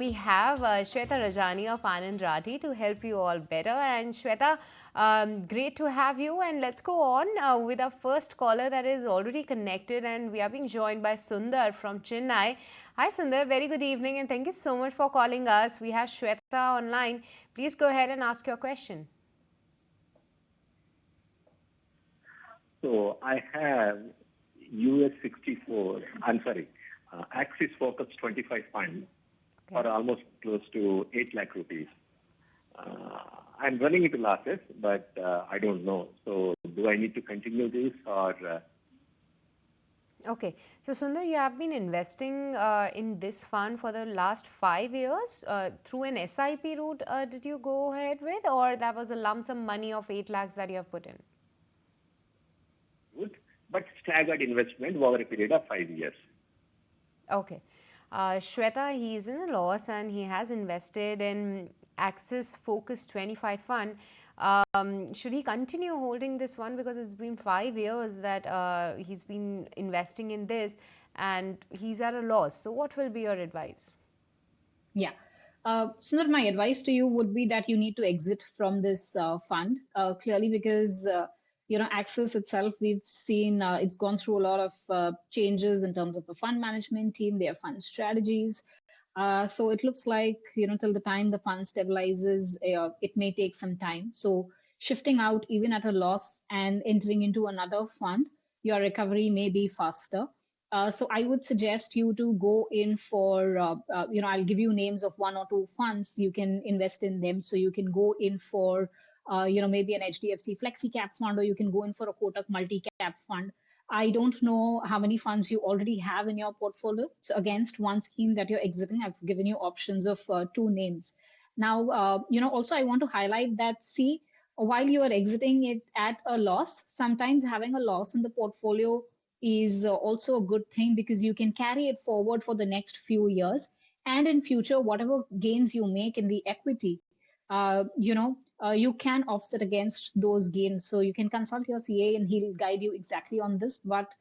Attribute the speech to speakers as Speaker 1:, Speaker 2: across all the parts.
Speaker 1: We have Shweta Rajani of Anand Rathi to help you all better. And Shweta, great to have you. And let's go on with our first caller that is already connected. And we are being joined by Sundar from Chennai. Hi, Sundar. Very good evening. And thank you so much for calling us. We have Shweta online. Please go ahead and ask your question.
Speaker 2: So I have US 64, I'm sorry, Axis Focus 25 fund for almost close to 8 lakh rupees. I'm running into losses, but I don't know. So do I need to continue this or?
Speaker 1: Okay. So, Sundar, you have been investing in this fund for the last 5 years through an SIP route. Did you go ahead with, or that was a lump sum money of 8 lakhs that you have put in?
Speaker 2: Good, but staggered investment over a period of 5 years.
Speaker 1: Okay. Shweta, he is in a loss and he has invested in Axis Focus 25 fund. Should he continue holding this one, because it's been 5 years that he's been investing in this and he's at a loss? So what will be your advice?
Speaker 3: Yeah. Sundar, my advice to you would be that you need to exit from this fund clearly because Axis itself, we've seen it's gone through a lot of changes in terms of the fund management team, their fund strategies. So it looks like till the time the fund stabilizes, it may take some time. So shifting out even at a loss and entering into another fund, your recovery may be faster. So I would suggest you to go in for, I'll give you names of one or two funds. You can invest in them. So you can go in for, maybe an HDFC Flexi Cap fund, or you can go in for a Kotak Multi Cap fund. I don't know how many funds you already have in your portfolio. So against one scheme that you're exiting, I've given you options of two names. Now, also I want to highlight that, see, while you are exiting it at a loss, sometimes having a loss in the portfolio is also a good thing because you can carry it forward for the next few years. And in future, whatever gains you make in the equity, you can offset against those gains. So you can consult your CA and he'll guide you exactly on this. But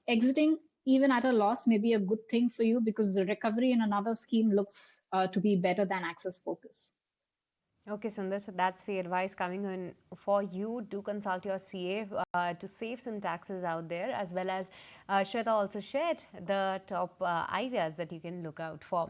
Speaker 3: exiting even at a loss may be a good thing for you because the recovery in another scheme looks to be better than Access Focus.
Speaker 1: Okay, Sundar, so that's the advice coming in for you. Do consult your CA to save some taxes out there, as well as Shweta also shared the top ideas that you can look out for.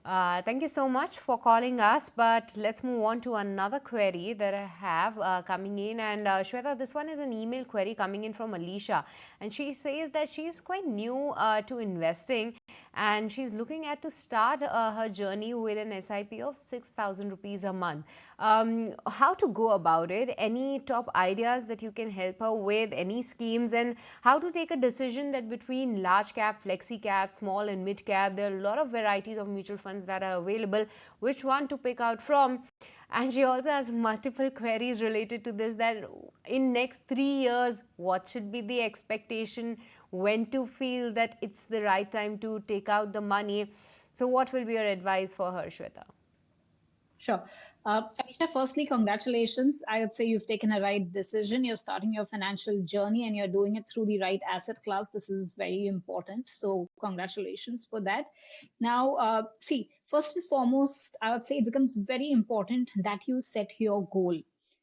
Speaker 1: Thank you so much for calling us, but let's move on to another query that I have coming in. And Shweta, this one is an email query coming in from Alicia, and she says that she's quite new to investing and she's looking at to start her journey with an SIP of 6,000 rupees a month. How to go about it? Any top ideas that you can help her with? Any schemes? And how to take a decision that between large cap, flexi cap, small and mid cap, there are a lot of varieties of mutual funds that are available, which one to pick out from? And she also has multiple queries related to this, that in next 3 years, what should be the expectation, when to feel that it's the right time to take out the money. So what will be your advice for her, Shweta?
Speaker 3: Sure. Aisha, firstly, congratulations. I would say you've taken a right decision. You're starting your financial journey and you're doing it through the right asset class. This is very important. So congratulations for that. Now, see, first and foremost, I would say it becomes very important that you set your goal,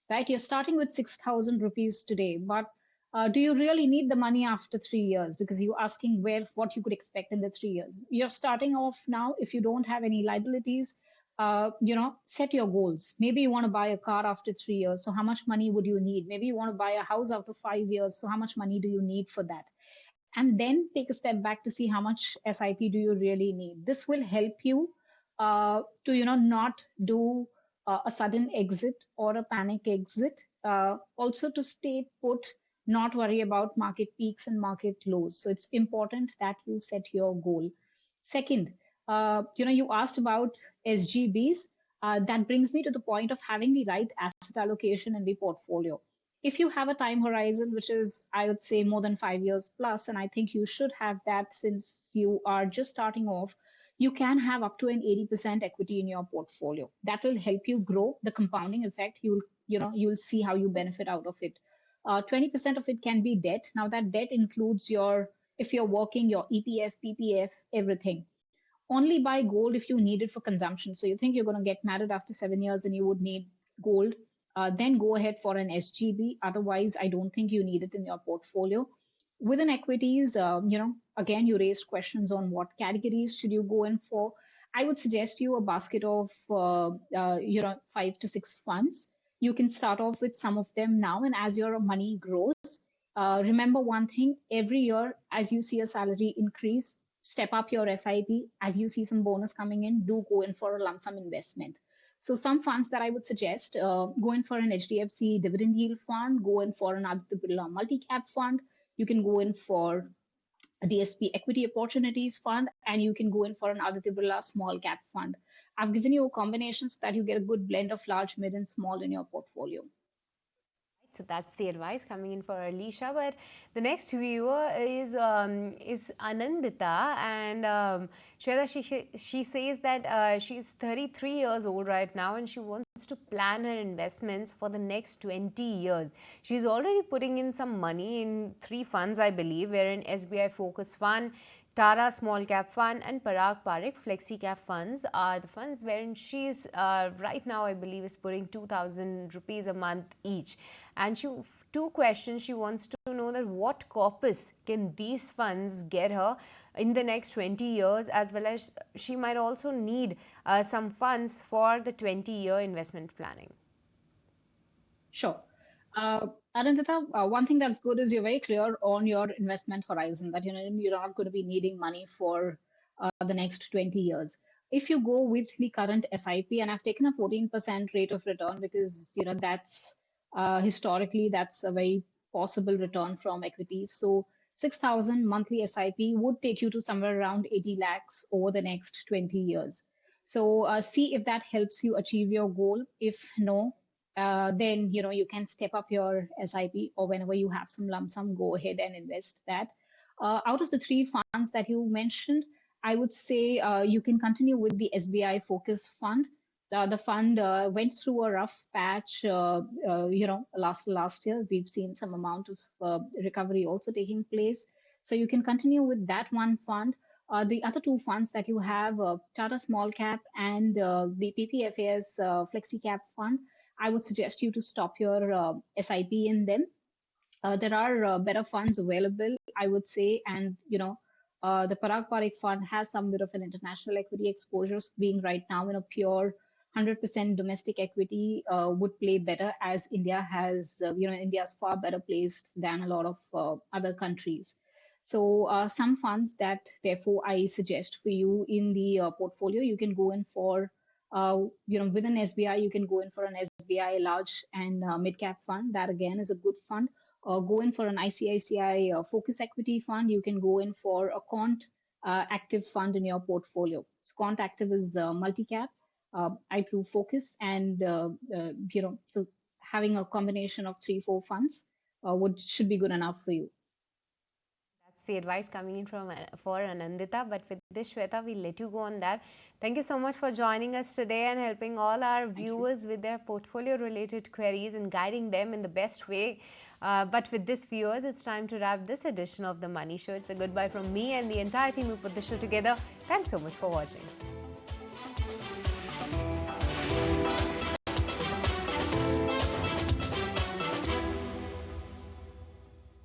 Speaker 3: right? You're starting with 6,000 rupees today, but do you really need the money after 3 years? Because you're asking what you could expect in the 3 years. You're starting off now. If you don't have any liabilities, set your goals. Maybe you want to buy a car after 3 years. So how much money would you need? Maybe you want to buy a house after 5 years. So how much money do you need for that? And then take a step back to see how much SIP do you really need. This will help you to, not do a sudden exit or a panic exit. Also to stay put, not worry about market peaks and market lows. So it's important that you set your goal. Second, you asked about SGBs. That brings me to the point of having the right asset allocation in the portfolio. If you have a time horizon, which is, I would say, more than 5 years plus, and I think you should have that since you are just starting off, you can have up to an 80% equity in your portfolio. That will help you grow the compounding effect. You'll see how you benefit out of it. 20% of it can be debt. Now that debt includes if you're working, your EPF, PPF, everything. only buy gold if you need it for consumption. So you think you're going to get married after 7 years and you would need gold, then go ahead for an SGB. Otherwise, I don't think you need it in your portfolio. Within equities, again, you raised questions on what categories should you go in for. I would suggest you a basket of, 5 to 6 funds. You can start off with some of them now, and as your money grows, remember one thing: every year, as you see a salary increase, step up your SIP. As you see some bonus coming in, do go in for a lump sum investment. So some funds that I would suggest, go in for an HDFC dividend yield fund, go in for an Aditya Birla multi-cap fund. You can go in for a DSP equity opportunities fund, and you can go in for an Aditya Birla small cap fund. I've given you a combination so that you get a good blend of large, mid, and small in your portfolio.
Speaker 1: So that's the advice coming in for Alicia. But the next viewer is Anandita, and Shweta, she says that she's 33 years old right now, and she wants to plan her investments for the next 20 years. She's already putting in some money in 3 funds, I believe, wherein SBI Focus Fund, Tara Small Cap Fund, and Parag Parekh Flexi Cap Funds are the funds wherein she's right now, I believe, is putting 2,000 rupees a month each. And 2 questions she wants to know: that what corpus can these funds get her in the next 20 years, as well as she might also need some funds for the 20-year investment planning.
Speaker 3: Sure. Anandita, one thing that's good is you're very clear on your investment horizon, that you're not going to be needing money for the next 20 years. If you go with the current SIP, and I've taken a 14% rate of return because that's historically that's a very possible return from equities. So 6,000 monthly SIP would take you to somewhere around 80 lakhs over the next 20 years. So see if that helps you achieve your goal. If no, then you can step up your SIP, or whenever you have some lump sum, go ahead and invest that. Out of the 3 funds that you mentioned, I would say you can continue with the SBI Focus Fund. The fund went through a rough patch, last year. We've seen some amount of recovery also taking place. So you can continue with that one fund. The other 2 funds that you have, Tata Small Cap and the PPFAS Flexi Cap Fund, I would suggest you to stop your SIP in them. There are better funds available, I would say, and the Parag Parekh fund has some bit of an international equity exposure, being right now in a pure 100% domestic equity would play better, as India has, India's far better placed than a lot of other countries. So some funds that therefore I suggest for you in the portfolio, you can go in for, within SBI, you can go in for an SBI large and mid cap fund. That again is a good fund. Go in for an ICICI focus equity fund. You can go in for a Quant active fund in your portfolio. So Quant active is multi-cap, iProve focus, and so having a combination of 3-4 funds should be good enough for you.
Speaker 1: That's the advice coming in for Anandita. But with this, Shweta, we'll let you go on that. Thank you so much for joining us today and helping all our viewers with their portfolio-related queries and guiding them in the best way. But with this, viewers, it's time to wrap this edition of The Money Show. It's a goodbye from me and the entire team who put the show together. Thanks so much for watching.